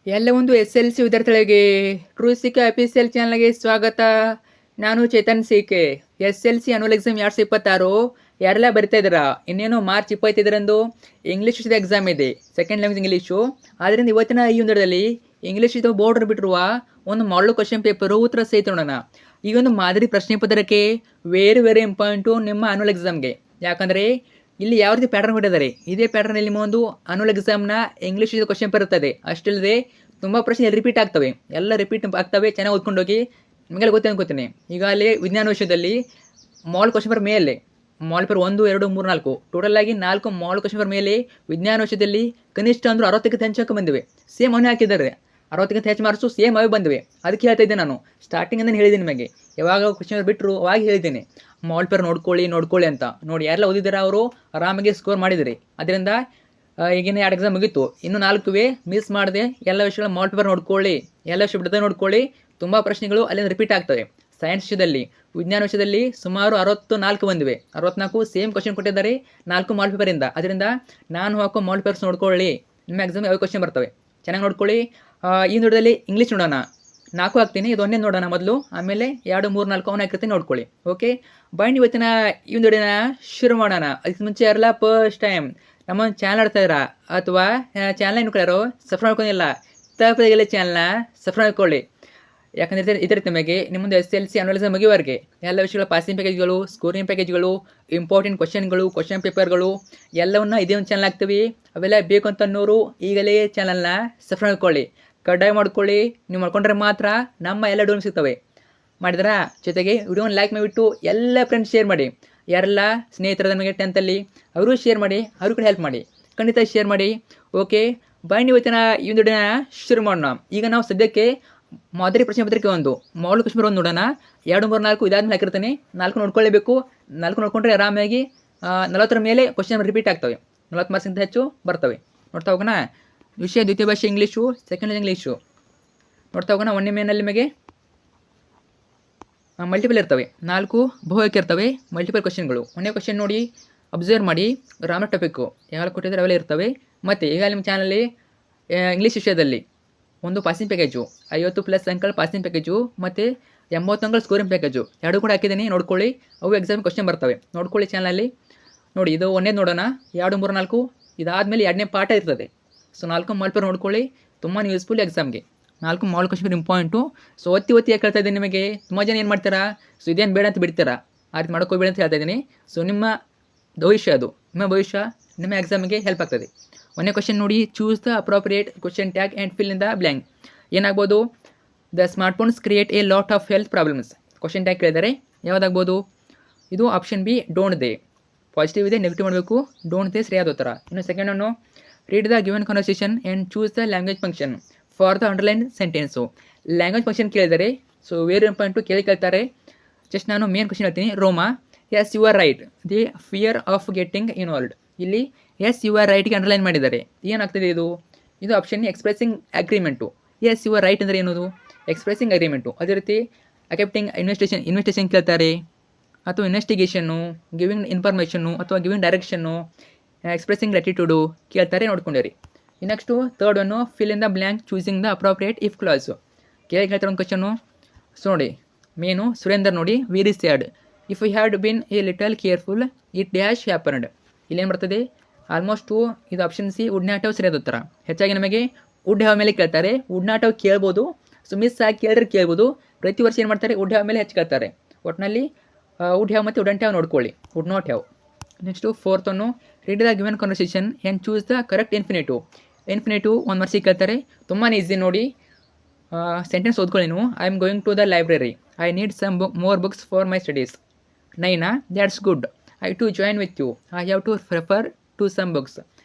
ಎಲ್ಲ ಒಂದು SLC ವಿದ್ಯಾರ್ಥಿಗಳಿಗೆ ಟ್ರೂಸಿಕೆ ಅಫಿಷಿಯಲ್ ಚಾನಲ್ಗೆ ಸ್ವಾಗತ. ನಾನು Chetan C K. SLC annual exam 2026 ಯಾರೆಲ್ಲ ಬರಿತಾ ಇದ್ದೀರಾ? ಇನ್ನೇನು ಮಾರ್ಚ್ 25ರಂದು ಇಂಗ್ಲೀಷ್ ವಿಷಯದ ಎಕ್ಸಾಮ್ ಇದೆ, ಸೆಕೆಂಡ್ ಲ್ಯಾಂಗ್ವೇಜ್ ಇಂಗ್ಲೀಷು. ಆದ್ದರಿಂದ ಇವತ್ತಿನ ಈ ಒಂದರಲ್ಲಿ ಇಂಗ್ಲೀಷ್ ಇದು ಬೋರ್ಡರ್ ಬಿಟ್ಟಿರುವ ಒಂದು ಮಾಡಲ್ ಕ್ವಶನ್ ಪೇಪರು ಉತ್ತರ ಸಹಿತ ನೋಡೋಣ. ಈ ಒಂದು ಮಾದರಿ ಪ್ರಶ್ನೆ ಪತ್ರಕ್ಕೆ ವೆರಿ ಇಂಪಾರ್ಟೆಂಟು ನಿಮ್ಮ ಅನ್ಯುವಲ್ ಎಕ್ಸಾಮ್ಗೆ. ಯಾಕಂದರೆ ಇಲ್ಲಿ ಯಾವ ರೀತಿ ಪ್ಯಾಟರ್ನ್ ಕೊಟ್ಟಿದ್ದಾರೆ, ಇದೇ ಪ್ಯಾಟರ್ನಲ್ಲಿ ಒಂದು ಅನ್ಯುವಲ್ ಎಕ್ಸಾಮ್ನ ಇಂಗ್ಲೀಷ್ ಕ್ವಶನ್ ಬರುತ್ತದೆ. ಅಷ್ಟಲ್ಲದೆ ತುಂಬ ಪ್ರಶ್ನೆ ರಿಪೀಟ್ ಆಗ್ತವೆ, ಎಲ್ಲ ರಿಪೀಟ್ ಆಗ್ತವೆ. ಚೆನ್ನಾಗಿ ಓದ್ಕೊಂಡೋಗಿ, ನಿಮಗೆಲ್ಲ ಗೊತ್ತೇ ಅನ್ಕೋತೀನಿ. ಈಗ ಅಲ್ಲಿ ವಿಜ್ಞಾನ ವಿಷಯದಲ್ಲಿ ಮಾಲ್ ಕ್ವಶನ್ ಪೇಪರ್ ಮೇಲೆ ಮಾಲ್ ಪೇಪರ್ 1, 2, 3, 4 ಟೋಟಲ್ ಆಗಿ 4 ಮಾಲ್ ಕ್ವಶನ್ ಪೇಪರ್ ಮೇಲೆ ವಿಜ್ಞಾನ ವಿಷಯದಲ್ಲಿ ಕನಿಷ್ಠ ಅಂದರೂ 60ಕ್ಕಿಂತ ಹೆಚ್ಚು ಬಂದಿವೆ. ಸೇಮ್ ಅವನೇ ಹಾಕಿದ್ದಾರೆ, 60ಕ್ಕಿಂತ ಹೆಚ್ಚು ಮಾರ್ಕ್ಸು ಸೇಮ್ ಅವೇ ಬಂದಿವೆ. ಅದಕ್ಕೆ ಹೇಳ್ತಾ ಇದ್ದೆ ನಾನು ಸ್ಟಾರ್ಟಿಂಗ್ ಹೇಳಿದ್ದೀನಿ ನಿಮಗೆ, ಯಾವಾಗ ಕ್ವಶನ್ ಬಿಟ್ಟರು ಅವಾಗ ಹೇಳಿದ್ದೀನಿ ಮಾಲ್ ಪೇಪರ್ ನೋಡ್ಕೊಳ್ಳಿ ಅಂತ. ನೋಡಿ, ಯಾರೆಲ್ಲ ಓದಿದ್ದೀರಾ ಅವರು ಆರಾಮಾಗಿ ಸ್ಕೋರ್ ಮಾಡಿದಿರಿ. ಅದರಿಂದ ಈಗಿನ 2 ಎಕ್ಸಾಮ್ ಮುಗೀತು, ಇನ್ನು 4 ಮಿಸ್ ಮಾಡದೆ ಎಲ್ಲ ವಿಷಯಗಳ ಮಾಲ್ ಪೇಪರ್ ನೋಡ್ಕೊಳ್ಳಿ, ಎಲ್ಲ ವಿಷಯ ಬಿಡದೆ ನೋಡ್ಕೊಳ್ಳಿ. ತುಂಬ ಪ್ರಶ್ನೆಗಳು ಅಲ್ಲಿಂದ ರಿಪೀಟ್ ಆಗ್ತವೆ. ಸೈನ್ಸ್ ವಿಷಯದಲ್ಲಿ, ವಿಜ್ಞಾನ ವಿಷಯದಲ್ಲಿ ಸುಮಾರು 64 ಬಂದಿವೆ. 64 ಸೇಮ್ ಕ್ವಶನ್ ಕೊಟ್ಟಿದ್ದಾರೆ 4 ಮಾಲ್ ಪೇಪರಿಂದ. ಅದರಿಂದ ನಾನು ಹಾಕೋ ಮಾಲ್ ಪೇಪರ್ಸ್ ನೋಡ್ಕೊಳ್ಳಿ, ನಿಮ್ಮ ಎಕ್ಸಾಮ್ ಯಾವ ಕ್ವಶನ್ ಬರ್ತವೆ ಚೆನ್ನಾಗಿ ನೋಡ್ಕೊಳ್ಳಿ. ಈ ನೋಡೋದಲ್ಲಿ ಇಂಗ್ಲೀಷ್ ನೋಡೋಣ, 4 ಹಾಕ್ತೀನಿ, ಇದು ಒಂದೇ ನೋಡೋಣ ಮೊದಲು, ಆಮೇಲೆ 2, 3, 4 ಅವನ್ನ ಹಾಕಿರ್ತೀನಿ ನೋಡ್ಕೊಳ್ಳಿ. ಓಕೆ, ಬನ್ನಿ ಇವತ್ತಿನ ಈ ಒಂದು ವಿಡಿಯೋನ ಶುರು ಮಾಡೋಣ. ಅದಕ್ಕೆ ಮುಂಚೆ ಯಾರೆಲ್ಲ ಫಸ್ಟ್ ಟೈಮ್ ನಮ್ಮ ಚಾನಲ್ ಆಡ್ತಾ ಇದ್ದೀರಾ ಅಥವಾ ಚಾನಲ್ ನೋಡ್ಕೊಳ್ಳೋರು ಸಬ್ಸ್ಕ್ರೈಬ್ ಮಾಡ್ಕೊಂಡಿಲ್ಲ, ತಪ್ಪದಾಗೆಲ್ಲ ಚಾನಲ್ನ ಸಬ್ಸ್ಕ್ರೈಬ್ ಮಾಡ್ಕೊಳ್ಳಿ. ಯಾಕಂದರೆ ಇದರ ನಿಮಗೆ ನಿಮ್ಮೊಂದು SLC ಅನ್ಯುವಲ್ ಎಕ್ಸಾಮ್ ಮುಗಿಯುವವರೆಗೆ ಎಲ್ಲ ವಿಷಯಗಳ ಪಾಸಿಂಗ್ ಪ್ಯಾಕೇಜ್ಗಳು, ಸ್ಕೋರಿಂಗ್ ಪ್ಯಾಕೇಜ್ಗಳು, ಇಂಪಾರ್ಟೆಂಟ್ ಕ್ವಶನ್ಗಳು, ಕ್ವಶನ್ ಪೇಪರ್ಗಳು ಎಲ್ಲವನ್ನ ಇದೇ ಒಂದು ಚಾನಲ್ ಹಾಕ್ತೀವಿ. ಅವೆಲ್ಲ ಬೇಕು ಅಂತ ಅನ್ನೋರು ಈಗಲೇ ಚಾನಲ್ನ ಸಬ್ಸ್ಕ್ರೈಬ್ ಮಾಡ್ಕೊಳ್ಳಿ, ಕಡ್ಡಾಯ ಮಾಡ್ಕೊಳ್ಳಿ. ನೀವು ಮಾಡ್ಕೊಂಡ್ರೆ ಮಾತ್ರ ನಮ್ಮ ಎಲ್ಲ ವಿಡಿಯೋ ಸಿಗ್ತವೆ. ಮಾಡಿದ್ರಾ? ಜೊತೆಗೆ ವಿಡಿಯೋನ ಲೈಕ್ ಮಾಡಿಬಿಟ್ಟು ಎಲ್ಲ ಫ್ರೆಂಡ್ಸ್ ಶೇರ್ ಮಾಡಿ. ಯಾರೆಲ್ಲ ಸ್ನೇಹಿತರ ನಮಗೆ 10th ಅವರು ಶೇರ್ ಮಾಡಿ, ಅವರು ಕೂಡ ಹೆಲ್ಪ್ ಮಾಡಿ, ಖಂಡಿತ ಶೇರ್ ಮಾಡಿ. ಓಕೆ, ಬನ್ನಿ ಇವತ್ತಿನ ಈ ಒಂದು ವಿಡಿಯೋನ ಶುರು ಮಾಡೋಣ. ಈಗ ನಾವು ಸದ್ಯಕ್ಕೆ ಮಾದರಿ ಪ್ರಶ್ನೆ ಪತ್ರಿಕೆ ಒಂದು ಮಾಡಲ್ ಕ್ವಶನ್ ಒಂದು ನೋಡೋಣ. 2, 3, 4 ಇದಾದ್ಮೇಲೆ ಹಾಕಿರ್ತೀನಿ. 4 ನೋಡ್ಕೊಳ್ಳೇಬೇಕು. 4 ನೋಡ್ಕೊಂಡ್ರೆ ಆರಾಮಾಗಿ 40 ಮೇಲೆ ಕ್ವಶನ್ ರಿಪೀಟ್ ಆಗ್ತವೆ, 40 ಮಾರ್ಕ್ಸ್ಗಿಂತ ಹೆಚ್ಚು ಬರ್ತವೆ. ನೋಡ್ತಾ ಹೋಗೋಣ. ವಿಷಯ ದ್ವಿತೀಯ ಭಾಷೆ ಇಂಗ್ಲೀಷು, ಸೆಕೆಂಡ್ ಇಂಗ್ಲೀಷು ನೋಡ್ತಾ ಹೋಗೋಣ. 1ನೇ ಮೇನಲ್ಲಿ ನಿಮಗೆ ಮಲ್ಟಿಪಲ್ ಇರ್ತವೆ, 4 ಬಹುವಾಕ್ಯ ಇರ್ತವೆ, ಮಲ್ಟಿಪಲ್ ಕ್ವಶನ್ಗಳು. 1ನೇ ಕ್ವಶನ್ ನೋಡಿ, ಅಬ್ಸರ್ವ್ ಮಾಡಿ, ಗ್ರಾಮರ್ ಟಾಪಿಕ್ಕು ಯಾವಾಗ ಕೊಟ್ಟಿದ್ದಾರೆ ಅವೆಲ್ಲ ಇರ್ತವೆ. ಮತ್ತು ಈಗ ನಿಮ್ಮ ಚಾನಲ್ಲಿ ಇಂಗ್ಲೀಷ್ ವಿಷಯದಲ್ಲಿ ಒಂದು passing package 50+ uncle passing package ಮತ್ತು 80 ಅಂಕಲ್ ಸ್ಕೋರಿಂಗ್ ಪ್ಯಾಕೇಜು 2 ಕೂಡ ಹಾಕಿದ್ದೀನಿ, ನೋಡ್ಕೊಳ್ಳಿ. ಅವು ಎಕ್ಸಾಮ್ ಕ್ವಶನ್ ಬರ್ತವೆ, ನೋಡ್ಕೊಳ್ಳಿ ಚಾನಲಲ್ಲಿ. ನೋಡಿ, ಇದು 1ನೇ ನೋಡೋಣ. 2, 3, 4 ಇದಾದಮೇಲೆ 2ನೇ ಪಾಠ ಇರ್ತದೆ. ಸೊ 4 ಮಾಲ್ ಪೇಪರ್ ನೋಡ್ಕೊಳ್ಳಿ, ತುಂಬಾ ಯೂಸ್ಫುಲ್ ಎಕ್ಸಾಮ್ಗೆ. 4 mall question paper important. So ಒತ್ತಿ ಯಾಕೆ ಹೇಳ್ತಾ ಇದ್ದೀನಿ ನಿಮಗೆ, ತುಂಬ ಜನ ಏನು ಮಾಡ್ತೀರಾ, ಸೊ ಇದೇನು ಬೇಡ ಅಂತ ಬಿಡ್ತೀರಾ, ಆ ರೀತಿ ಮಾಡೋಕ್ಕೋಗ್ಬೇಡ ಅಂತ ಹೇಳ್ತಾ ಇದ್ದೀನಿ. ಸೊ ನಿಮ್ಮ ಭವಿಷ್ಯ, ಅದು ನಿಮ್ಮ ಭವಿಷ್ಯ, ನಿಮ್ಮ ಎಕ್ಸಾಮಿಗೆ ಹೆಲ್ಪ್ ಆಗ್ತದೆ. 1ನೇ ಕ್ವಶನ್ ನೋಡಿ, choose the appropriate question tag and fill in the blank. ಏನಾಗ್ಬೋದು? The smartphones create a lot of health problems. Question tag ಕೇಳಿದರೆ ಯಾವುದಾಗ್ಬೋದು? ಇದು option B, don't they. Positive ಇದೆ, ನೆಗೆಟಿವ್ ಮಾಡಬೇಕು. ಡೋಂಟ್ ದೇ ಸರಿಯಾದ ಉತ್ತರ. ಇನ್ನು ಸೆಕೆಂಡ್ ಅನ್ನು, read the given conversation and choose the language function for the underline sentence. Language function ಕೇಳಿದರೆ ಸೊ ವೆರಿ ಇಂಪಾರ್ಟೆಂಟು, ಕೇಳ್ತಾರೆ. ಜಸ್ಟ್ ನಾನು ಮೇನ್ ಕ್ವಶನ್ ಹೇಳ್ತೀನಿ. Roma, yes you are right, the fear of getting involved. ಇಲ್ಲಿ yes you are ರೈಟ್ಗೆ underline ಮಾಡಿದ್ದಾರೆ. ಏನಾಗ್ತದೆ ಇದು? ಇದು option expressing agreement. Yes you are right ಅಂದರೆ ಏನದು? Expressing agreement. ಅದೇ ರೀತಿ ಅಕ್ಸೆಪ್ಟಿಂಗ್ ಇನ್ವೆಸ್ಟೇಷನ್ ಕೇಳ್ತಾರೆ, ಅಥವಾ ಇನ್ವೆಸ್ಟಿಗೇಷನ್ನು, ಗಿವಿಂಗ್ ಇನ್ಫಾರ್ಮೇಷನ್ನು ಅಥವಾ ಗಿವಿಂಗ್ ಡೈರೆಕ್ಷನ್ನು, ಎಕ್ಸ್ಪ್ರೆಸಿಂಗ್ ಗ್ರ್ಯಾಟಿಟ್ಯೂಡು ಕೇಳ್ತಾರೆ, ನೋಡ್ಕೊಂಡಿರಿ. Next third one, fill in the blank choosing the appropriate if clause. ಕೇಳ್ತಾರೆ ಒಂದು ಕ್ವಶನು. ಸೊ ನೋಡಿ, ಮೇನು ಸುರೇಂದರ್ ನೋಡಿ, very sad, if you had been a little careful it dash happened. ಇಲ್ಲೇನು ಬರ್ತದೆ? ಆಲ್ಮೋಸ್ಟು ಇದು option C, would not have ಸರಿಯಾದ ಉತ್ತರ. ಹೆಚ್ಚಾಗಿ ನಮಗೆ ವುಡ್ ಹ್ಯಾವ್ ಮೇಲೆ ಕೇಳ್ತಾರೆ, ವುಡ್ ನಾಟ್ ಹ್ಯಾವ್ ಕೇಳ್ಬೋದು. ಸೊ ಮಿಸ್ ಆಗಿ ಕೇಳ್ಬೋದು. ಪ್ರತಿ ವರ್ಷ ಏನು ಮಾಡ್ತಾರೆ, ವುಡ್ ಹ್ಯಾವ್ ಮೇಲೆ ಹೆಚ್ಚು ಕೇಳ್ತಾರೆ. ಒಟ್ಟಿನಲ್ಲಿ ವುಡ್ ಹ್ಯಾವ್ ಮತ್ತು ವುಡಂಟ್ ಹ್ಯಾವ್ ನೋಡ್ಕೊಳ್ಳಿ, would not have. Next fourth one, read the given conversation and choose the correct infinitive. ಒಂದು ಮಾರ್ಕ್ಸಿಗೆ ಕೇಳ್ತಾರೆ, ತುಂಬಾ ಈಸಿ ನೋಡಿ. ಸೆಂಟೆನ್ಸ್ ಓದ್ಕೊಳ್ಳಿ ನೀವು. I am going to the library, I need some more books for my studies. Naina, that's good, I to join with you, I have to refer to some books.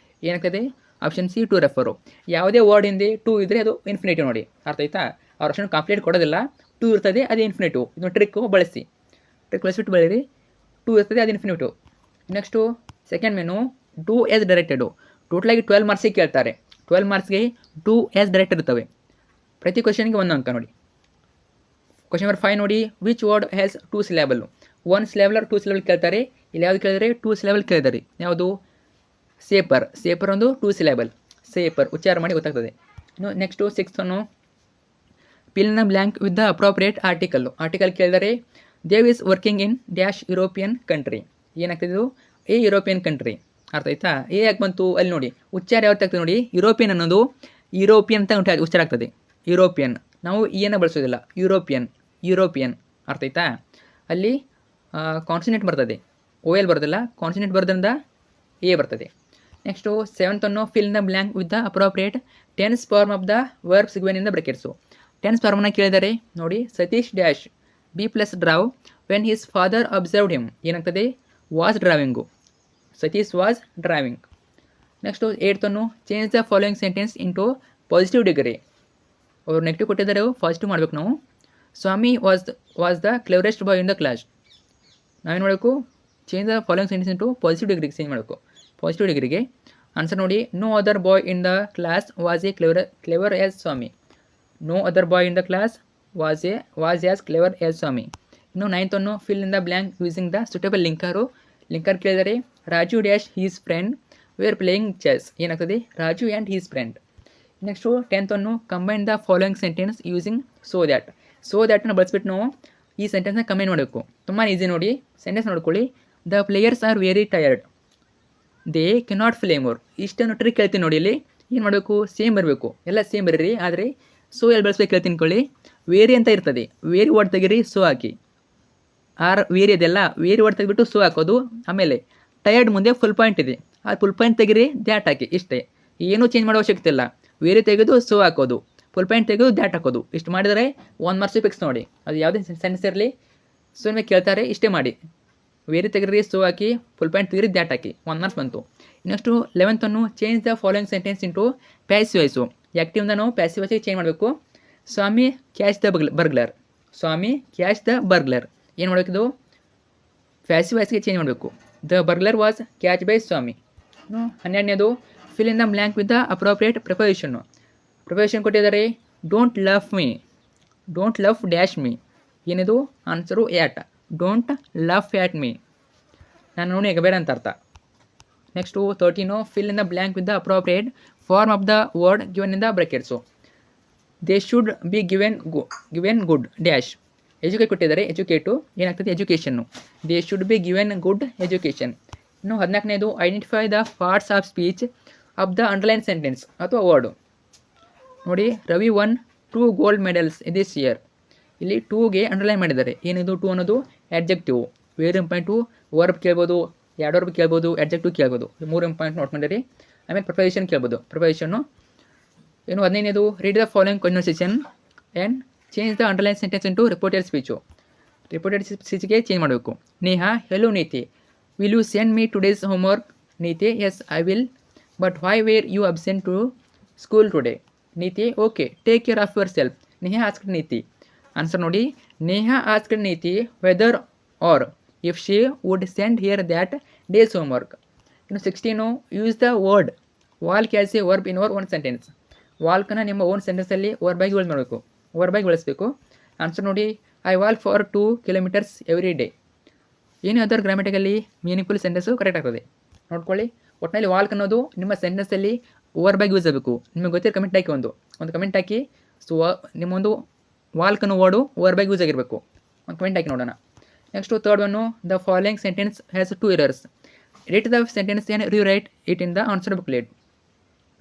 ಏನಾಗ್ತದೆ? Option C, to refer. ಯಾವುದೇ word ಹಿಂದೆ to ಇದ್ದರೆ ಅದು infinitive ನೋಡಿ, ಅರ್ಥ ಆಯ್ತಾ? ಅವ್ರ option complete ಕೊಡೋದಿಲ್ಲ, ಟು ಇರ್ತದೆ, ಅದು ಇನ್ಫಿನಿಟಿವ್. ಇದನ್ನು ಟ್ರಿಕ್ಕು ಬಳಸಿಬಿಟ್ಟು ಬೆಳೀರಿ. ಟು ಇರ್ತದೆ, ಅದು ಇನ್ಫಿನಿಟಿವ್. ನೆಕ್ಸ್ಟು ಸೆಕೆಂಡ್ ಮೆನು, ಡೂ ಆ್ಯಸ್ ಡೈರೆಕ್ಟೆಡು. ಟೋಟಲಾಗಿ 12 ಮಾರ್ಕ್ಸಿಗೆ ಕೇಳ್ತಾರೆ. 12 ಮಾರ್ಕ್ಸ್ಗೆ ಡೂ ಆ್ಯಸ್ ಡೈರೆಕ್ಟ್ ಇರ್ತವೆ. ಪ್ರತಿ ಕ್ವಶನ್ಗೆ 1 ಅಂಕ ನೋಡಿ. ಕ್ವಶನ್ ನಂಬರ್ 5 ನೋಡಿ, which word has 2 syllable. 1 syllable 2 syllable ಕೇಳ್ತಾರೆ. ಇಲ್ಲಿ ಯಾವುದು ಕೇಳಿದರೆ 2 ಸಿಲೆಬಲ್ ಕೇಳಿದ್ದಾರೆ. ಯಾವುದು? ಸೇಪರ್. ಒಂದು 2 ಸಿಲೆಬಲ್. ಸೇಪರ್ ಉಚ್ಚಾರ ಮಾಡಿ ಗೊತ್ತಾಗ್ತದೆ. ಇನ್ನು ನೆಕ್ಸ್ಟು ಸಿಕ್ಸ್ತನ್ನು fill the blank with the appropriate article ಕೇಳಿದರೆ Dev is working in dash European country. ಏನಾಗ್ತಿದ್ದು ಎ ಯುರೋಪಿಯನ್ ಕಂಟ್ರಿ. ಅರ್ಥ ಆಯ್ತಾ? ಎ ಯಾಕೆ ಬಂತು ಅಲ್ಲಿ ನೋಡಿ, ಉಚ್ಚಾರ ಯಾವತ್ತು ಆಗ್ತದೆ ನೋಡಿ, ಯುರೋಪಿಯನ್ ಅನ್ನೋದು ಯುರೋಪಿಯನ್ ಅಂತ ಉಚ್ಚಾರ ಆಗ್ತದೆ. ಯುರೋಪಿಯನ್ ನಾವು ಏನು ಬಳಸೋದಿಲ್ಲ, ಯುರೋಪಿಯನ್ ಅರ್ಥ ಆಯ್ತಾ? ಅಲ್ಲಿ ಕಾನ್ಸನೆಂಟ್ ಬರ್ತದೆ, ಓ ಎಲ್ ಬರೋದಿಲ್ಲ, ಕಾನ್ಸನೆಂಟ್ ಬರೋದ್ರಿಂದ ಎ ಬರ್ತದೆ. ನೆಕ್ಸ್ಟು ಸೆವೆಂತನ್ನು fill the blank with the appropriate tense form of the verbs given in the brackets. Tense ಫಾರ್ಮನ್ನು ಕೇಳಿದರೆ ನೋಡಿ, Satish dash be plus drive when his father observed him. ಏನಾಗ್ತದೆ? Was driving, Satish was driving. Next ಏಯ್ತನ್ನು change the following sentence into positive degree. ಅವ್ರು negative ಕೊಟ್ಟಿದ್ದಾರೆ, positive ಮಾಡ್ಬೇಕು ನಾವು. Swami was the cleverest boy in the class. ನಾವೇನು ಮಾಡಬೇಕು? Change the following sentence into positive ಡಿಗ್ರಿಗೆ change ಮಾಡಬೇಕು. ಪಾಸಿಟಿವ್ ಡಿಗ್ರಿಗೆ ಆನ್ಸರ್ ನೋಡಿ, no other boy in the class was a clever as Swami. No other boy in the class was as clever as Swami. ಇನ್ನು ನೈನ್ತನ್ನು fill in the blank using the suitable linker ಕೇಳಿದರೆ Raju dash his friend were playing chess. ಏನಾಗ್ತದೆ? Raju and his friend. Next ಟೆಂತನ್ನು combine the following sentence using so ದ್ಯಾಟನ್ನು ಬಳಸ್ಬಿಟ್ಟು ನಾವು ಈ ಸೆಂಟೆನ್ಸ್ನ combine ಮಾಡಬೇಕು. ತುಂಬಾ easy ನೋಡಿ, ಸೆಂಟೆನ್ಸ್ ನೋಡ್ಕೊಳ್ಳಿ. The players are very tired, they cannot play more. ಇಷ್ಟನ್ನು ಟ್ರಿಕ್ ಹೇಳ್ತೀನಿ ನೋಡಿ. ಇಲ್ಲಿ ಏನು ಮಾಡಬೇಕು? ಸೇಮ್ ಬರಬೇಕು, ಎಲ್ಲ ಸೇಮ್ ಬರೀರಿ. ಆದರೆ ಸೊ ಎಲ್ಲಿ ಬಳಸ್ಬೇಕು ಹೇಳ್ತೀನಿ ಕೊಳ್ಳಿ. ವೇರಿ ಅಂತ ಇರ್ತದೆ, ವೇರಿ ವರ್ಡ್ ತೆಗೀರಿ, ಸೊ ಹಾಕಿ. ವೇರಿ ಅದೆಲ್ಲ ವೇರಿ ವರ್ಡ್ ತೆಗೆದ್ಬಿಟ್ಟು ಸೊ ಹಾಕೋದು. ಆಮೇಲೆ ಟಯರ್ಡ್ ಮುಂದೆ ಫುಲ್ ಪಾಯಿಂಟ್ ಇದೆ, ಆ ಫುಲ್ ಪಾಯಿಂಟ್ ತೆಗೀರಿ, ದ್ಯಾಟ್ ಹಾಕಿ. ಇಷ್ಟೇ, ಏನೂ ಚೇಂಜ್ ಮಾಡೋ ಅವಶ್ಯಕತೆ ಇಲ್ಲ. ವೇರಿ ತೆಗೆದು ಸೊ ಹಾಕೋದು, ಫುಲ್ ಪಾಯಿಂಟ್ ತೆಗೆದು ದ್ಯಾಟ್ ಹಾಕೋದು. ಇಷ್ಟು ಮಾಡಿದರೆ 1 ಮಾರ್ಕ್ಸ್ ಫಿಕ್ಸ್ ನೋಡಿ. ಅದು ಯಾವುದೇ ಸೆಂಟೆನ್ಸ್ ಇರಲಿ, ಸೊ ನಿಮಗೆ ಕೇಳ್ತಾರೆ ಇಷ್ಟೇ ಮಾಡಿ. ವೇರಿ ತೆಗೀರಿ, ಸೊ ಹಾಕಿ, ಫುಲ್ ಪಾಯಿಂಟ್ ತೆಗೀರಿ, ದ್ಯಾಟ್ ಹಾಕಿ. 1 ಮಾರ್ಕ್ಸ್ ಬಂತು. ನೆಕ್ಸ್ಟು 11ನ್ನು change the following sentence into passive voice. ಆ್ಯಕ್ಟಿವ್ನ ನಾವು ಪ್ಯಾಸಿವ್ ವಾಯ್ಸಿಗೆ ಚೇಂಜ್ ಮಾಡಬೇಕು. Swami catch the burglar. ಏನು ಮಾಡಬೇಕಿದು? ಪ್ಯಾಸಿವ್ ವಾಯ್ಸ್ಗೆ ಚೇಂಜ್ ಮಾಡಬೇಕು. The burglar was catch by Swami. 12ನೇದು fill in the blank with the appropriate preparation ಕೊಟ್ಟಿದ್ದಾರೆ. Don't love dash me. ಏನಿದು? Answer at. Don't love at me, ನಾನು ನೋಡಿ ಈಗ ಬೇಡ ಅಂತ ಅರ್ಥ. Next 13 fill in the blank with the appropriate form of the word given in the brackets. They should be given good dash. Educate ಕೊಟ್ಟಿದ್ದಾರೆ, educate ಏನಾಗ್ತದೆ? Education. They should be given good education. ಇನ್ನು 14ನೇದು identify the parts of speech of the underline sentence ಅಥವಾ word. ನೋಡಿ, Ravi won 2 gold medals this year. ಇಲ್ಲಿ 2ಗೆ underline ಮಾಡಿದ್ದಾರೆ. ಏನಿದು? 2 ಅನ್ನೋದು ಆಡ್ಜೆಕ್ಟಿವ್. Very important. ವರ್ಬ್ ಕೇಳ್ಬೋದು, 2 ವರ್ಬ್ ಕೇಳ್ಬೋದು, ಆಡ್ಜೆಕ್ಟಿವ್ ಕೇಳ್ಬೋದು. 3 ಇಂಪಾರ್ಟೆಂಟ್ ನೋಟ್ ಮಾಡಿರಿ. ಆಮೇಲೆ ಪ್ರಿಪರೇಷನ್ ಕೇಳ್ಬೋದು. ಪ್ರಿಪರೇಷನ್ನು ಏನು? 15ನೇದು read the following conversation and change the underline sentence into reported ಸ್ಪೀಚ್ಗೆ ಚೇಂಜ್ ಮಾಡಬೇಕು. Neha, hello Neeti, will you send me today's homework? Neeti, yes I will, but why were you absent to school today? Neeti, okay, take care of your self. Neha asked Neeti. Answer ನೋಡಿ, Neha asked Neeti whether or if she would send her that day's homework. ಇನ್ನು 16 use the word ವಾಲ್ಕ್ as a verb in our own sentence. ವಾಲ್ಕನ್ನು ನಿಮ್ಮ own ಸೆಂಟೆನ್ಸಲ್ಲಿ ವರ್ಬಾಗಿ ಬಳಸಬೇಕು. Answer ನೋಡಿ, I walk for 2 kilometres every day. ಏನೇ other grammatically meaningful sentence correct ಆಗ್ತದೆ ನೋಡ್ಕೊಳ್ಳಿ. ಒಟ್ಟಿನಲ್ಲಿ ವಾಲ್ಕ್ ಅನ್ನೋದು ನಿಮ್ಮ ಸೆಂಟೆನ್ಸಲ್ಲಿ ವರ್ಬಾಗಿ ಯೂಸ್ ಆಗಬೇಕು. ನಿಮಗೆ ಗೊತ್ತಿರೋ ಕಮೆಂಟ್ ಹಾಕಿ, ಒಂದು ಕಮೆಂಟ್ ಹಾಕಿ. ಸೊ ನಿಮ್ಮೊಂದು ವಾಲ್ಕ್ ಅನ್ನೋ ವರ್ಡು ವರ್ಬಾಗಿ ಯೂಸ್ ಆಗಿರಬೇಕು. ಒಂದು ಕಮೆಂಟ್ ಹಾಕಿ ನೋಡೋಣ. Next 3rd one the following sentence has 2 errors. Edit the sentence and rewrite it in the answer booklet.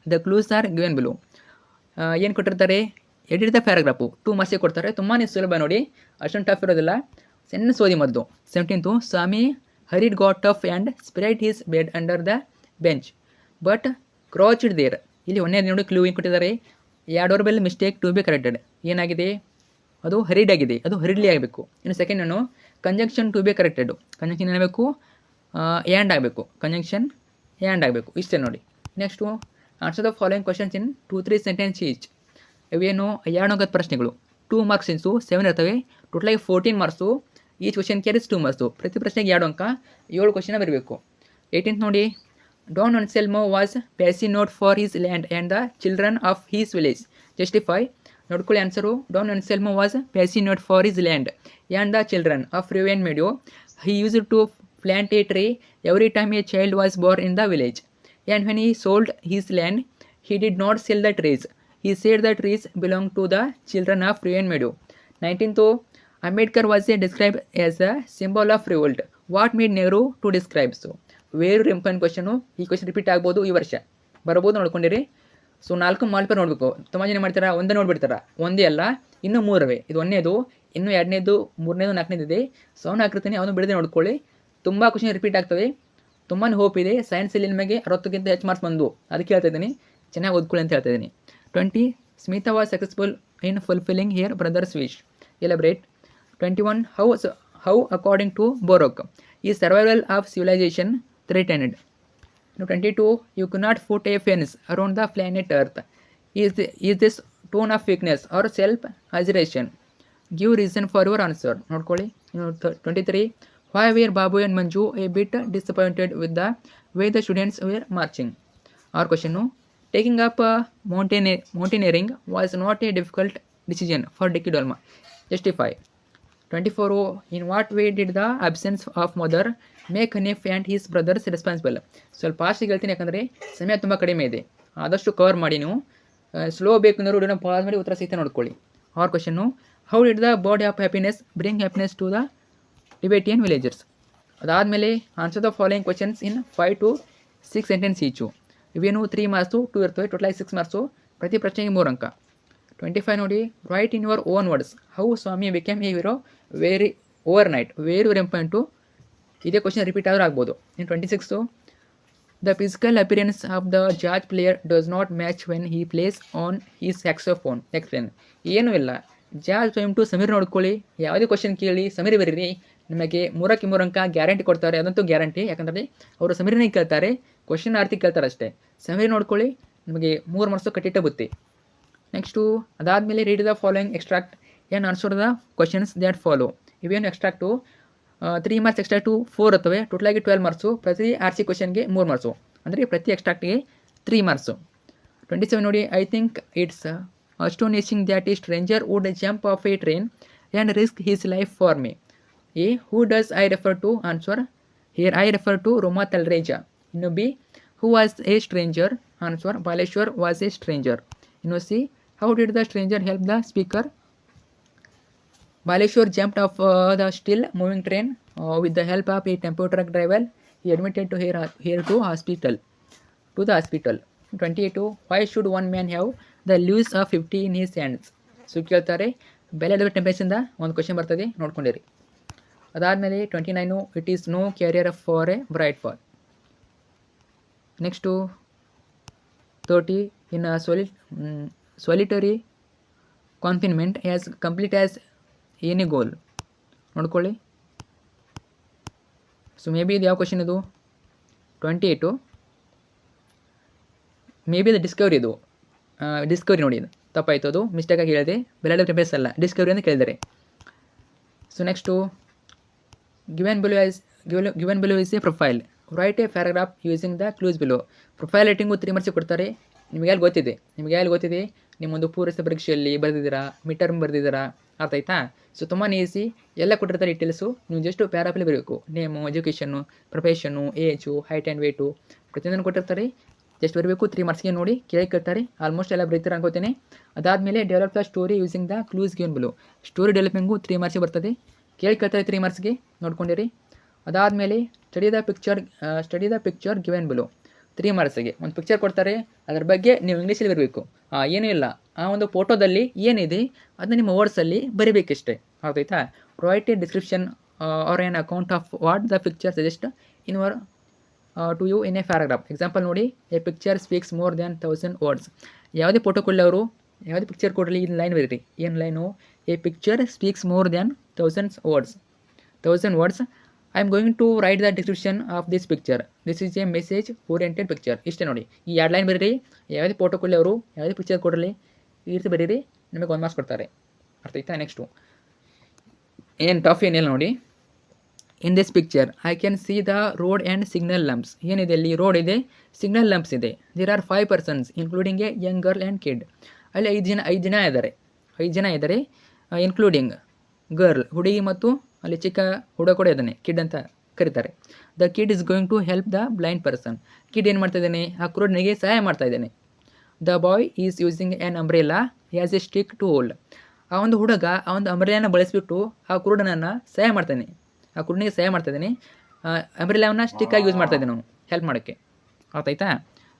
The clues are given below. ಏನು ಕೊಟ್ಟಿರ್ತಾರೆ? ಎಡಿಟ್ ದ ಪ್ಯಾರಾಗ್ರಾಫು 2 ಮಾರ್ಕ್ಸಿಗೆ ಕೊಡ್ತಾರೆ. ತುಂಬಾ ಸುಲಭ ನೋಡಿ, ಅಷ್ಟೊಂದು ಟಫ್ ಇರೋದಿಲ್ಲ. ಸೆಂಟೆನ್ಸ್ ಓದಿ ಮೊದಲು. 17th Swami hurried got up and spread his bed under the bench but crouched there. ಇಲ್ಲಿ 1ನೇ ನೋಡಿ ಕ್ಲೂ ಏನು ಕೊಟ್ಟಿದ್ದಾರೆ? 2 ವರ್ಬಲ್ಲಿ ಮಿಸ್ಟೇಕ್ ಟು ಬಿ ಕರೆಕ್ಟೆಡ್. ಏನಾಗಿದೆ? ಅದು ಹರಿಡ್ ಆಗಿದೆ, ಅದು ಹರಿಡ್ಲಿ ಆಗಬೇಕು. ಇನ್ನು 2nd conjunction to be corrected. Conjunction ಏನಾಗಬೇಕು? ಆ್ಯಂಡ್ ಆಗಬೇಕು. ಕಂಜಂಕ್ಷನ್ ಆ್ಯಂಡ್ ಆಗಬೇಕು. ಇಷ್ಟೇ ನೋಡಿ. Next answer the following questions in 2-3 sentence each. ಇವೇನು 2 ಪ್ರಶ್ನೆಗಳು. 2 ಮಾರ್ಕ್ಸಿನ್ಸು 7 ಇರ್ತವೆ. ಟೋಟಲಾಗಿ 14 marks. Each question carries 2 marks. ಪ್ರತಿ ಪ್ರಶ್ನೆಗೆ 2 ಅಂಕ, 7 ಕ್ವಶನ್ ಬರಬೇಕು. 18th ನೋಡಿ, Don Anselmo was passionate for his land and the children of his village. Justify. ನೋಡ್ಕೊಳ್ಳಿ answer. Don Anselmo was passionate for his land and the children of Rio Medio. He used to plant a tree every time a child was born in the village. And when he sold his land, he did not sell the trees. he said that trees belong to the children of free and meadow. 19th, Ambedkar was described as a symbol of revolt. What made Nehru to describe so? Very important question. ಈ question repeat ಆಗ್ಬೋದು, ಈ ವರ್ಷ ಬರ್ಬೋದು, ನೋಡ್ಕೊಂಡಿರಿ. So 4 ಮಾಲ್ಪೇರ್ ನೋಡಬೇಕು. ತುಂಬ ಜನ ಮಾಡ್ತಾರೆ, ಒಂದೇ ನೋಡ್ಬಿಡ್ತಾರೆ. ಒಂದೇ ಅಲ್ಲ, ಇನ್ನೂ 3 ಇದು ಒಂದೇದು, ಇನ್ನೂ 2ನೇದು, 3ನೇದು, 4ನೇದು ಇದೆ. ಸೊ ಅವನು ಹಾಕಿರ್ತೀನಿ, ಅವನು ಬಿಡದೆ ನೋಡ್ಕೊಳ್ಳಿ. ತುಂಬ ಕ್ವಶನ್ ರಿಪೀಟ್ ಆಗ್ತವೆ. ತುಂಬಾ ಹೋಪ್ ಇದೆ. ಸೈನ್ಸಲ್ಲಿ ನಿಮಗೆ 60ಕ್ಕಿಂತ ಹೆಚ್ಚು ಮಾರ್ಕ್ಸ್ ಬಂದು, ಅದಕ್ಕೆ ಹೇಳ್ತಾ ಇದ್ದೀನಿ, ಚೆನ್ನಾಗಿ ಓದ್ಕೊಳ್ಳಿ ಅಂತ ಹೇಳ್ತಾ ಇದ್ದೀನಿ. 20, Smita was successful in fulfilling her brothers wish. Elaborate. 21, how according to Borok is survival of civilization threatened. 22, you cannot put a fence around the planet Earth. Is this tone of weakness or self-assertion? Give reason for your answer. ನೋಡ್ಕೊಳ್ಳಿ. 23, why were Babu and Manju a bit disappointed with the way the students were marching? Our question, taking up mountaineering was not a difficult decision for Dicky Dolma. Justify. 24, in what way did the absence of mother make Hanif and his brothers responsible? ಸ್ವಲ್ಪ ಫಾಸ್ಟಿಗೆ ಹೇಳ್ತೀನಿ, ಯಾಕಂದರೆ ಸಮಯ ತುಂಬ ಕಡಿಮೆ ಇದೆ. ಆದಷ್ಟು cover ಮಾಡಿ. ನೀವು ಸ್ಲೋ ಬೇಕು ಅಂದರೆ ವಿಡಿಯೋನ ಪಾಸ್ ಮಾಡಿ ಉತ್ತರ ಸಹಿತ ನೋಡ್ಕೊಳ್ಳಿ. ಅವ್ರ question, how did the body of happiness bring happiness to the Tibetan villagers? ಅದಾದಮೇಲೆ answer the following questions in 5 to 6 sentence each. ಇವೇನು 3 ಮಾರ್ಕ್ಸು, 2 ಇರ್ತವೆ, ಟೋಟಲಾಗಿ 6 ಮಾರ್ಕ್ಸು. ಪ್ರತಿ ಪ್ರಶ್ನೆಗೆ 3 ಅಂಕ. 25 ನೋಡಿ, write in your own words how Swami became a hero very overnight. Very important. ಇದೇ question repeat ಆದರೂ ಆಗ್ಬೋದು. ಇನ್ನು 26, the physical appearance of the jazz player does not match when he plays on his saxophone. Explain. ಏನೂ ಇಲ್ಲ, jazz time to Sameer ನೋಡ್ಕೊಳ್ಳಿ. ಯಾವುದೇ question ಕೇಳಿ ಸಮೀರ್ ಬರೀರಿ, ನಿಮಗೆ 3ಕ್ಕೆ 3 ಅಂಕ ಗ್ಯಾರಂಟಿ ಕೊಡ್ತಾರೆ. ಅದಂತೂ ಗ್ಯಾರಂಟಿ, ಯಾಕಂದರೆ ಅವರು ಸಮೀರನೇ ಕೇಳ್ತಾರೆ, ಕ್ವಶನ್ ಆರ್ತಿ ಕೇಳ್ತಾರೆ ಅಷ್ಟೇ. ಸಮೀರ್ ನೋಡ್ಕೊಳ್ಳಿ, ನಿಮಗೆ 3 ಮಾರ್ಕ್ಸು ಕಟ್ಟಿಟ್ಟ ಬುತ್ತಿ. ನೆಕ್ಸ್ಟು ಅದಾದಮೇಲೆ read the following extract and answer the questions that follow. ಇವೇನು ಎಕ್ಸ್ಟ್ರಾಕ್ಟು 3 ಮಾರ್ಕ್ಸ್ ಎಕ್ಸ್ಟ್ರಾ ಟು 4 ಇರ್ತವೆ, ಟೋಟಲಾಗಿ 12 ಮಾರ್ಕ್ಸು. ಪ್ರತಿ ಆರ್ ಸಿ ಕ್ವಶನ್ಗೆ 3 ಮಾರ್ಕ್ಸು, ಅಂದರೆ ಪ್ರತಿ ಎಕ್ಸ್ಟ್ರಾಕ್ಟ್ಗೆ 3 ಮಾರ್ಕ್ಸು. 27 ನೋಡಿ, I think it's astonishing that ಈ stranger would jump off a train and risk his life for me. A, who does I refer to? Answer, here I refer to Roma Talreja. ಇನ್ನು B, who was a stranger? Answer, Baleshwar was a stranger. ಇನ್ನು C, how did the stranger help the speaker? Baleshwar jumped off the still moving train with the help of a tempo truck driver. He admitted to here to the hospital. 28, why should one man have the leaves of 50 in his hands? So ಕೇಳ್ತಾರೆ, ಬೆಲೆ ಟೆಂಪರೇಚರಿಂದ ಒಂದು question ಬರ್ತದೆ, ನೋಡ್ಕೊಂಡಿರಿ. ಅದಾದಮೇಲೆ 29, it is no carrier for a bright fall. Next 30, in solitary confinement as complete as any goal. ನೋಡ್ಕೊಳ್ಳಿ. So maybe ಇದು ಯಾವ ಕ್ವಶನ್ ಇದು? 28 ಮೇ ಬಿ ಇದು ಡಿಸ್ಕವರಿ. ಇದು ಡಿಸ್ಕವರಿ ನೋಡಿ, ಇದು ತಪ್ಪಾಯಿತು, ಅದು ಮಿಸ್ಟೇಕಾಗಿ ಹೇಳಿದೆ. ಬೆಲೆ ಟೆಂಪರೇಚರ್ ಅಲ್ಲ, ಡಿಸ್ಕವರಿ ಅಂತ ಕೇಳಿದ್ದಾರೆ. So next given below is A profile. Right A paragraph using the clues below. Profile writing 3 marks ಕೊಡ್ತಾರೆ. ನಿಮಗೆ ಗೊತ್ತಿದೆ, ನಿಮ್ಮೊಂದು ಪೂರೈಸಿದ ಪರೀಕ್ಷೆಯಲ್ಲಿ ಬರೆದಿದ್ದೀರಾ, ಮಿಡ್ ಟರ್ಮ್ ಬರೆದಿದ್ದೀರಾ, ಅರ್ಥ ಆಯ್ತಾ? ಸೊ ತುಂಬಾ ಈಸಿ, ಎಲ್ಲ ಕೊಟ್ಟಿರ್ತಾರೆ ಡೀಟೇಲ್ಸು. ನೀವು ಜಸ್ಟ್ ಪ್ಯಾರಾಗ್ರಾಫಲ್ಲಿ ಬರಬೇಕು. Name, education, profession, age, height and weight ಪ್ರತಿಯೊಂದನ್ನು ಕೊಟ್ಟಿರ್ತಾರೆ. ಜಸ್ಟ್ ಬರಬೇಕು. 3 ಮಾರ್ಕ್ಸ್ಗೆ ನೋಡಿ ಕೇಳ್ತಾರೆ. ಆಲ್ಮೋಸ್ಟ್ ಎಲ್ಲ ಬರೀತಾರೆ ಅನ್ಕೋತೇನೆ. ಅದಾದಮೇಲೆ develop the story using the clues given below. Story developing 3 ಮಾರ್ಕ್ಸ್ಗೆ ಬರ್ತದೆ, ಕೇಳ್ತಾರೆ 3 ಮಾರ್ಕ್ಸ್ಗೆ, ನೋಡ್ಕೊಂಡಿರಿ. ಅದಾದಮೇಲೆ study the picture given below. 3 ಮಾರ್ಕ್ಸ್ಗೆ ಒಂದು ಪಿಕ್ಚರ್ ಕೊಡ್ತಾರೆ, ಅದರ ಬಗ್ಗೆ ನೀವು ಇಂಗ್ಲೀಷಲ್ಲಿ ಬರಬೇಕು. ಏನೂ ಇಲ್ಲ, ಆ ಒಂದು ಫೋಟೋದಲ್ಲಿ ಏನಿದೆ ಅದನ್ನ ನಿಮ್ಮ ವರ್ಡ್ಸಲ್ಲಿ ಬರೀಬೇಕಷ್ಟೇ, ಹೌದಾಯ್ತಾ? Write a description or an account of what the picture suggest in your to you in a paragraph. Example ನೋಡಿ, a picture speaks more than 1000 words. ಯಾವುದೇ ಫೋಟೋ ಕೊಡಲಿ ಅವರು, ಯಾವುದೇ ಪಿಕ್ಚರ್ ಕೊಡಲಿ, ಇದು ಲೈನ್ ಬರೀರಿ. ಏನು line? A picture speaks more than 1000 words. I am going to write the description of this picture. This is a message oriented picture. ಇಷ್ಟೇ ನೋಡಿ, ಈ 2 ಲೈನ್ ಬರೀರಿ. ಯಾವುದೇ ಫೋಟೋ ಕೊಡಲಿ ಅವರು, ಯಾವುದೇ ಪಿಕ್ಚರ್ ಕೊಡಲಿ, ಈ ರೀತಿ ಬರೀರಿ, ನಿಮಗೆ 1 ಮಾರ್ಕ್ಸ್ ಕೊಡ್ತಾರೆ, ಅರ್ಥ ಆಯ್ತಾ? ನೆಕ್ಸ್ಟು ಏನು ಟಫ್ ಏನಿಲ್ಲ ನೋಡಿ. In this picture I can see the road and signal lamps. ಏನಿದೆ ಅಲ್ಲಿ? ರೋಡ್ ಇದೆ, ಸಿಗ್ನಲ್ ಲಂಪ್ಸ್ ಇದೆ. There are 5 persons including a young girl and kid. ಅಲ್ಲಿ 5 ಜನ ಇದ್ದಾರೆ, ಇನ್ಕ್ಲೂಡಿಂಗ್ ಗರ್ಲ್, ಹುಡುಗಿ, ಮತ್ತು ಅಲ್ಲಿ ಚಿಕ್ಕ ಹುಡುಗ ಕೂಡ ಇದ್ದಾನೆ, ಕಿಡ್ ಅಂತ ಕರೀತಾರೆ. The kid is going to help the blind person. Kid ಏನು ಮಾಡ್ತಾ ಇದ್ದಾನೆ? ಆ ಕುರುಡನಿಗೆ ಸಹಾಯ ಮಾಡ್ತಾ ಇದ್ದಾನೆ. The boy is using an umbrella has a stick to hold. ಆ ಒಂದು ಹುಡುಗ ಆ ಒಂದು ಅಂಬ್ರೆಲಾನ ಬಳಸಿಬಿಟ್ಟು ಆ ಕುರುಡನನ್ನು ಸಹಾಯ ಮಾಡ್ತಾನೆ, ಆ ಕುರುಡನಿಗೆ ಸಹಾಯ ಮಾಡ್ತಾಯಿದ್ದಾನೆ. ಅಂಬ್ರೆಲಾವನ್ನು ಸ್ಟಿಕ್ಕಾಗಿ ಯೂಸ್ ಮಾಡ್ತಾಯಿದ್ದಾನೆ ಅವನು ಹೆಲ್ಪ್ ಮಾಡೋಕ್ಕೆ. ಆಯ್ತಾ?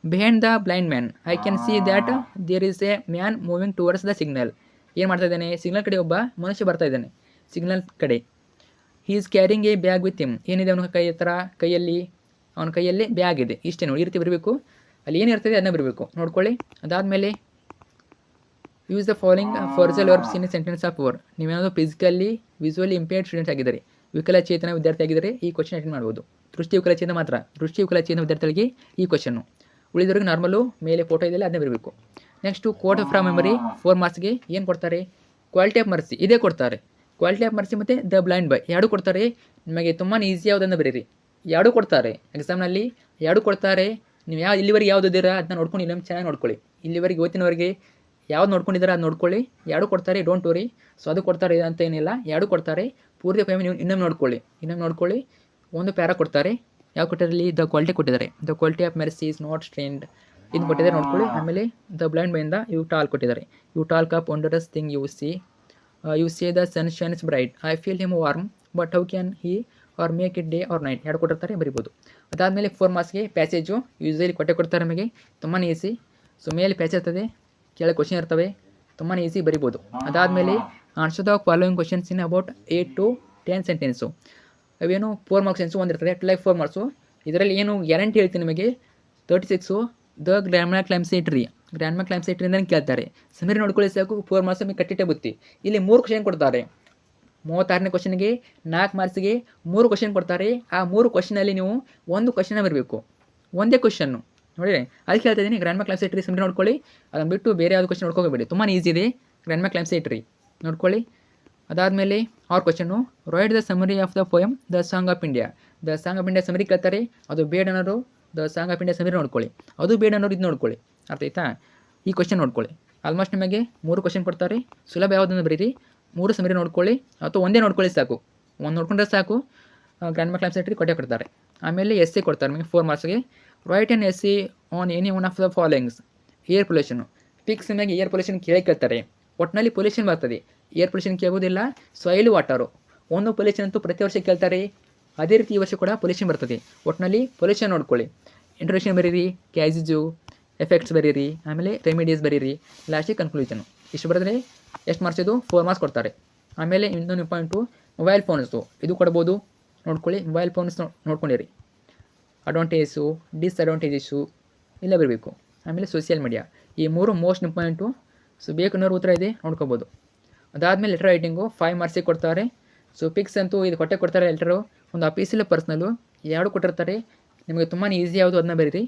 Behind the blind man I can see that there is a man moving towards the signal. ಏನು ಮಾಡ್ತಾ ಇದ್ದಾನೆ? ಸಿಗ್ನಲ್ ಕಡೆ ಒಬ್ಬ ಮನುಷ್ಯ ಬರ್ತಾ ಇದ್ದಾನೆ, ಸಿಗ್ನಲ್ ಕಡೆ. He is carrying a bag with him. ಏನಿದೆ ಅವನ ಕೈ ಹತ್ರ? ಅವನ ಕೈಯಲ್ಲಿ ಬ್ಯಾಗ್ ಇದೆ. ಇಷ್ಟೇ ನೋಡಿ, ಈ ರೀತಿ ಬರಬೇಕು. ಅಲ್ಲಿ ಏನಿರ್ತದೆ ಅದನ್ನ ಬರಬೇಕು, ನೋಡ್ಕೊಳ್ಳಿ. ಅದಾದಮೇಲೆ use the following phrasal verbs in sentence of your. ನೀವೇನಾದರೂ ಫಿಸಿಕಲಿ ವಿಜುವಲಿ ಇಂಪೇರ್ಡ್ ಸ್ಟೂಡೆಂಟ್ಸ್ ಆಗಿದ್ದಾರೆ, ವಿಕಲಚೇತನ ವಿದ್ಯಾರ್ಥಿ ಆಗಿದ್ದರೆ ಈ ಕ್ವಶನ್ ಅಟೆಂಡ್ ಮಾಡ್ಬೋದು. ದೃಷ್ಟಿ ವಿಕಲಚೇತನ ಮಾತ್ರ, ದೃಷ್ಟಿ ವಿಕಲಚೇತನ ವಿದ್ಯಾರ್ಥಿಗಳಿಗೆ ಈ ಕ್ವಶನ್ನು. ಉಳಿದವರಿಗೆ ನಾರ್ಮಲು ಮೇಲೆ ಫೋಟೋ ಇದೆಯಲ್ಲ ಅದನ್ನೇ ಬರಬೇಕು. ನೆಕ್ಸ್ಟು ಕೋಡ್ ಫ್ರಮ್ ಮೆಮರಿ 4 ಮಾರ್ಕ್ಸ್ಗೆ ಏನು ಕೊಡ್ತಾರೆ? ಕ್ವಾಲಿಟಿ ಆಫ್ ಮರ್ಸಿ ಇದೇ ಕೊಡ್ತಾರೆ. ಕ್ವಾಲಿಟಿ ಆಫ್ ಮರ್ಸಿ ಮತ್ತು ದ ಬ್ಲೈಂಡ್ ಬಾಯ್ ಎರಡು ಕೊಡ್ತಾರೆ. ನಿಮಗೆ ತುಂಬಾ ಈಸಿ ಯಾವುದನ್ನು ಬರೀರಿ, ಎರಡೂ ಕೊಡ್ತಾರೆ ಎಕ್ಸಾಮ್ನಲ್ಲಿ, ಎರಡೂ ಕೊಡ್ತಾರೆ. ನೀವು ಇಲ್ಲಿವರೆಗೆ ಯಾವುದು ಇದ್ದೀರಾ ಅದನ್ನ ನೋಡ್ಕೊಂಡು ಇನ್ನೊಮ್ಮೆ ಚೆನ್ನಾಗಿ ನೋಡ್ಕೊಳ್ಳಿ. ಇಲ್ಲಿವರೆಗೆ ಇವತ್ತಿನವರೆಗೆ ಯಾವ್ದು ನೋಡ್ಕೊಂಡಿದ್ದಾರೆ ಅದು ನೋಡ್ಕೊಳ್ಳಿ. ಎರಡೂ ಕೊಡ್ತಾರೆ, ಡೋಂಟ್ ವರಿ. ಸೊ ಅದು ಕೊಡ್ತಾರೆ ಅಂತ ಏನಿಲ್ಲ, ಎರಡೂ ಕೊಡ್ತಾರೆ. ಪೂರ್ತಿ ಪೇಮೆಂಟ್ ನೀವು ಇನ್ನೊಮ್ಮೆ ನೋಡ್ಕೊಳ್ಳಿ. ಒಂದು ಪ್ಯಾರಾ ಕೊಡ್ತಾರೆ. ಯಾವ ಕೊಟ್ಟಿರಲಿ? ದ ಕ್ವಾಲಿಟಿ ಕೊಟ್ಟಿದ್ದಾರೆ. The quality of mercy is not strained ಇದು ಕೊಟ್ಟಿದ್ದಾರೆ, ನೋಡ್ಕೊಳ್ಳಿ. ಆಮೇಲೆ ದ ಬ್ಲೈಂಡ್ ಬೈಂದ ಯು ಟಾಲ್ ಕೊಟ್ಟಿದ್ದಾರೆ. You talk of wondrous thing you say the sun shines bright I feel him warm but how can he or make it day or night. ಎರಡು ಕೊಟ್ಟಿರ್ತಾರೆ, ಬರಿಬೋದು. ಅದಾದಮೇಲೆ 4 ಮಾರ್ಕ್ಸ್ಗೆ ಪ್ಯಾಸೇಜು ಯೂಸಲಿ ಕೊಡ್ತಾರೆ ನಮಗೆ, ತುಂಬಾ easy. So ಮೇಲೆ patch ಇರ್ತದೆ, ಕೆಳಗೆ ಕ್ವಶನ್ ಇರ್ತವೆ, ತುಂಬಾ ಈಸಿ ಬರಿಬೋದು. ಅದಾದಮೇಲೆ answer the following questions in about 8 to 10 sentence. ಅವೇನು 4 ಮಾರ್ಕ್ಸ್ ಸೆನ್ಸು ಒಂದಿರ್ತದೆ, 4 ಮಾರ್ಕ್ಸು. ಇದರಲ್ಲಿ ಏನು ಗ್ಯಾರಂಟಿ ಹೇಳ್ತೀನಿ ನಿಮಗೆ, 36 ದ ಗ್ರಾಮರ್ ಕ್ಲೈಮ್ಸೈಟ್ರಿ ಇಂದ ಕೇಳ್ತಾರೆ. ಸಮರಿ ನೋಡ್ಕೊಳ್ಳಿ ಸಾಕು, 4 ಮಾರ್ಕ್ಸ್ ನಿಮಗೆ ಕಟ್ಟಿಟ್ಟೆ ಬುತ್ತಿ. ಇಲ್ಲಿ 3 ಕ್ವಶನ್ ಕೊಡ್ತಾರೆ. 36ನೇ ಕ್ವಶನ್ಗೆ 4 ಮಾರ್ಕ್ಸ್ಗೆ 3 ಕ್ವಶನ್ ಕೊಡ್ತಾರೆ. ಆ 3 ಕ್ವಶನಲ್ಲಿ ನೀವು ಒಂದು ಕ್ವಶನ್ ಬರಬೇಕು, ಒಂದೇ ಕ್ವಶನ್ನು ನೋಡಿ. ಅದಕ್ಕೆ ಹೇಳ್ತಾ ಇದ್ದೀನಿ, ಗ್ರಾಮರ್ ಕ್ಲೈಮ್ಸೈಟ್ರಿ ಸಮರಿ ನೋಡ್ಕೊಳ್ಳಿ. ಅದನ್ನು ಬಿಟ್ಟು ಬೇರೆ ಯಾವುದು ಕ್ವಶನ್ ನೋಡ್ಕೋಬೇಡಿ, ತುಂಬಾ ಈಸಿ ಇದೆ ಗ್ರಾಮರ್ ಕ್ಲೈಮ್ಸೈಟ್ರಿ ನೋಡ್ಕೊಳ್ಳಿ. ಅದಾದಮೇಲೆ 6 question, right the summary of the poem the song of India. The song of India summary ಕೇಳ್ತಾರೆ, ಅದು ಬೇಡ ಅನ್ನೋರು the song of India summary ನೋಡ್ಕೊಳ್ಳಿ. ಅದು ಬೇಡ ಅನ್ನೋರು ಇದು ನೋಡ್ಕೊಳ್ಳಿ. ಅರ್ಥ ಆಯ್ತಾ? ಈ ಕ್ವಶನ್ ನೋಡ್ಕೊಳ್ಳಿ. ಆಲ್ಮೋಸ್ಟ್ ನಿಮಗೆ 3 ಕ್ವಶನ್ ಕೊಡ್ತಾರೆ, ಸುಲಭ ಯಾವುದನ್ನು ಬರೀರಿ, 3 ಸಮರಿ ನೋಡ್ಕೊಳ್ಳಿ, ಅಥವಾ ಒಂದೇ ನೋಡ್ಕೊಳ್ಳಿ ಸಾಕು, ಒಂದು ನೋಡ್ಕೊಂಡ್ರೆ ಸಾಕು. ಗ್ರಾಮರ್ ಕ್ಲೈಮ್ಸೈಟ್ರಿ ಕೊಡ್ತಾರೆ. ಆಮೇಲೆ ಎಸ್ಸೆ ಕೊಡ್ತಾರೆ ನಿಮಗೆ 4 ಮಾರ್ಕ್ಸ್ಗೆ. Write an essay on any one of the followings. Air pollution fix ನಿಮಗೆ ಏರ್ ಪೊಲ್ಯೂಷನ್ ಕೇಳ್ತಾರೆ. ಒಟ್ಟಿನಲ್ಲಿ ಪೊಲ್ಯೂಷನ್ ಬರ್ತದೆ, ಏರ್ ಪೊಲ್ಯೂಷನ್ ಕೇಳ್ಬೋದಿಲ್ಲ, ಸಾಯಿಲ್ ವಾಟರು ಒಂದು ಪೊಲ್ಯೂಷನ್ ಅಂತೂ ಪ್ರತಿ ವರ್ಷ ಕೇಳ್ತಾರೆ. ಅದೇ ರೀತಿ ಈ ವರ್ಷ ಕೂಡ ಪೊಲ್ಯೂಷನ್ ಬರ್ತದೆ. ಒಟ್ಟಿನಲ್ಲಿ ಪೊಲ್ಯೂಷನ್ ನೋಡ್ಕೊಳ್ಳಿ. ಇಂಟ್ರೊಡಕ್ಷನ್ ಬರೀರಿ, ಕ್ಯಾಸಿಜು ಎಫೆಕ್ಟ್ಸ್ ಬರೀರಿ, ಆಮೇಲೆ ರೆಮಿಡೀಸ್ ಬರೀರಿ, ಲಾಸ್ಟಿಗೆ ಕನ್ಕ್ಲೂಷನು. ಇಷ್ಟು ಬರೆದ್ರೆ ಎಷ್ಟು ಮಾರ್ಕ್ಸ್? ಇದು 4 ಮಾರ್ಕ್ಸ್ ಕೊಡ್ತಾರೆ. ಆಮೇಲೆ ಇನ್ನೊಂದು ಪಾಯಿಂಟು ಮೊಬೈಲ್ ಫೋನ್ಸು ಇದು ಕೊಡ್ಬೋದು, ನೋಡ್ಕೊಳ್ಳಿ. ಮೊಬೈಲ್ ಫೋನ್ಸ್ ನೋಡ್ಕೊಂಡಿರಿ, ಅಡ್ವಾಂಟೇಜು ಡಿಸ್ಅಡ್ವಾಂಟೇಜಸ್ಸು ಇಲ್ಲ ಬರಬೇಕು. ಆಮೇಲೆ ಸೋಷಿಯಲ್ ಮೀಡಿಯಾ, ಈ 3 ಮೋಸ್ಟ್ ಇಂಪಾರ್ಟೆಂಟು. ಸೊ ಬೇಕನ್ನೋರು ಉತ್ತರ ಇದೆ ನೋಡ್ಕೋಬೋದು. ಅದಾದಮೇಲೆ ಲೆಟರ್ ರೈಟಿಂಗು 5 ಮಾರ್ಕ್ಸಿಗೆ ಕೊಡ್ತಾರೆ. ಸೊ ಪಿಕ್ಸ್ ಅಂತೂ ಇದು ಕೊಡ್ತಾರೆ ಲೆಟರು, ಒಂದು ಅಫೀಸಿಯಲ್ ಪರ್ಸ್ನಲ್ಲು ಎರಡು ಕೊಟ್ಟಿರ್ತಾರೆ. ನಿಮಗೆ ತುಂಬಾ ಈಸಿ ಯಾವುದು ಅದನ್ನ ಬರೀರಿ.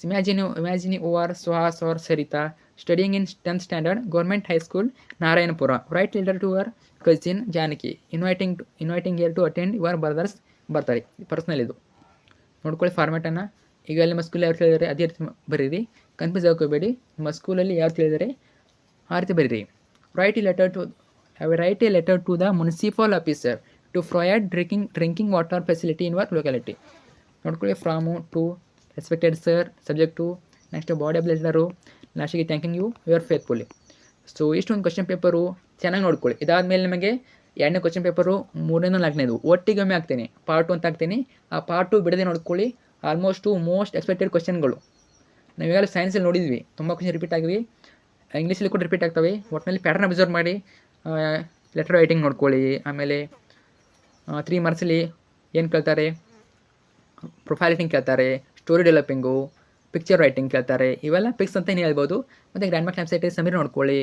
Imagine you are Suhas or Sarita studying in 10th standard government high school Narayanapura. Write letter to your cousin Janaki inviting her to attend your brother's ಬರ್ತಾರೆ. ಪರ್ಸ್ನಲ್ ಇದು ನೋಡ್ಕೊಳ್ಳಿ ಫಾರ್ಮ್ಯಾಟನ್ನು. ಈಗ ನಿಮ್ಮ ಸ್ಕೂಲಲ್ಲಿ ಯಾರು ತಿಳಿದರೆ ಅದೇ ರೀತಿ ಬರೀರಿ, ಕನ್ಫ್ಯೂಸ್ ಆಗೋಬೇಡಿ. ನಿಮ್ಮ ಸ್ಕೂಲಲ್ಲಿ ಯಾರು ತಿಳಿದರೆ ಆ ರೀತಿ ಬರೀರಿ. Write a letter to the municipal officer to provide drinking water facility in your locality. ನೋಡ್ಕೊಳ್ಳಿ from to respected sir, subject, next body of letter, ಲಾಸ್ಟಿಗೆ thanking you your faithfully. So ಇಷ್ಟೊಂದು ಕ್ವಶನ್ ಪೇಪರು ಚೆನ್ನಾಗಿ ನೋಡ್ಕೊಳ್ಳಿ. ಇದಾದಮೇಲೆ ನಿಮಗೆ 2ನೇ question paper 3ನೇ 4ನೇದು ಒಟ್ಟಿಗೆ ಒಮ್ಮೆ ಹಾಕ್ತೀನಿ, ಪಾರ್ಟ್ 2 ಅಂತ ಹಾಕ್ತೀನಿ. ಆ ಪಾರ್ಟ್ 2 ಬಿಡದೆ ನೋಡ್ಕೊಳ್ಳಿ. ಆಲ್ಮೋಸ್ಟು ಮೋಸ್ಟ್ ಎಕ್ಸ್ಪೆಕ್ಟೆಡ್ ಕ್ವಶನ್ಗಳು ನಾವು ಈಗಾಗಲೇ ಸೈನ್ಸಲ್ಲಿ ನೋಡಿದ್ವಿ, ತುಂಬ ಕ್ವಶನ್ ರಿಪೀಟ್ ಆಗಿವೆ, ಇಂಗ್ಲೀಷಲ್ಲಿ ಕೂಡ ರಿಪೀಟ್ ಆಗ್ತವೆ. ಒಟ್ಟಿನಲ್ಲಿ ಪ್ಯಾಟರ್ನ್ ಅಬ್ಸರ್ವ್ ಮಾಡಿ ಲೆಟರ್ ರೈಟಿಂಗ್ ನೋಡ್ಕೊಳ್ಳಿ. ಆಮೇಲೆ 3 ಮಾರ್ಕ್ಸಲ್ಲಿ ಏನು ಕೇಳ್ತಾರೆ? ಪ್ರೊಫೈಲ್ ರೈಟಿಂಗ್ ಕೇಳ್ತಾರೆ, ಸ್ಟೋರಿ ಡೆವಲಪಿಂಗು, ಪಿಕ್ಚರ್ ರೈಟಿಂಗ್ ಕೇಳ್ತಾರೆ. ಇವೆಲ್ಲ ಪಿಕ್ಸ್ ಅಂತ ಹೇಳ್ಬೋದು. ಮತ್ತು ಗ್ರಾಮರ್ ಕ್ಲೈಮ್ಸೈಟ್ರಿ ಸಮರಿ ನೋಡ್ಕೊಳ್ಳಿ.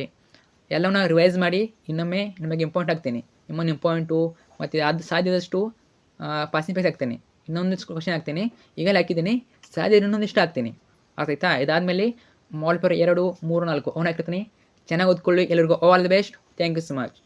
ಎಲ್ಲವನ್ನ ರಿವೈಸ್ ಮಾಡಿ ಇನ್ನೊಮ್ಮೆ ನಿಮಗೆ ಇಂಪಾರ್ಟೆಂಟ್ ಆಗ್ತೀನಿ. ಇನ್ನೊಂದು ಇಂಪಾರ್ಟೆಂಟು ಮತ್ತು ಅದು ಸಾಧ್ಯದಷ್ಟು ಪಾಸಿಂಗ್ ಪೇಸ್ ಹಾಕ್ತೀನಿ, ಇನ್ನೊಂದಿಷ್ಟು ಕ್ವಶನ್ ಹಾಕ್ತೀನಿ. ಈಗಲೇ ಹಾಕಿದ್ದೀನಿ, ಸಾಧ್ಯ ಇನ್ನೊಂದಿಷ್ಟು ಹಾಕ್ತೀನಿ. ಆಗ್ತಾಯ್ತಾ? ಇದಾದಮೇಲೆ ಮಾಲ್ ಪೇಪರ್ 2, 3, 4 ಅವನು ಹಾಕಿರ್ತೀನಿ. ಚೆನ್ನಾಗಿ ಓದ್ಕೊಳ್ಳಿ. ಎಲ್ಲರಿಗೂ all the best. Thank you so much.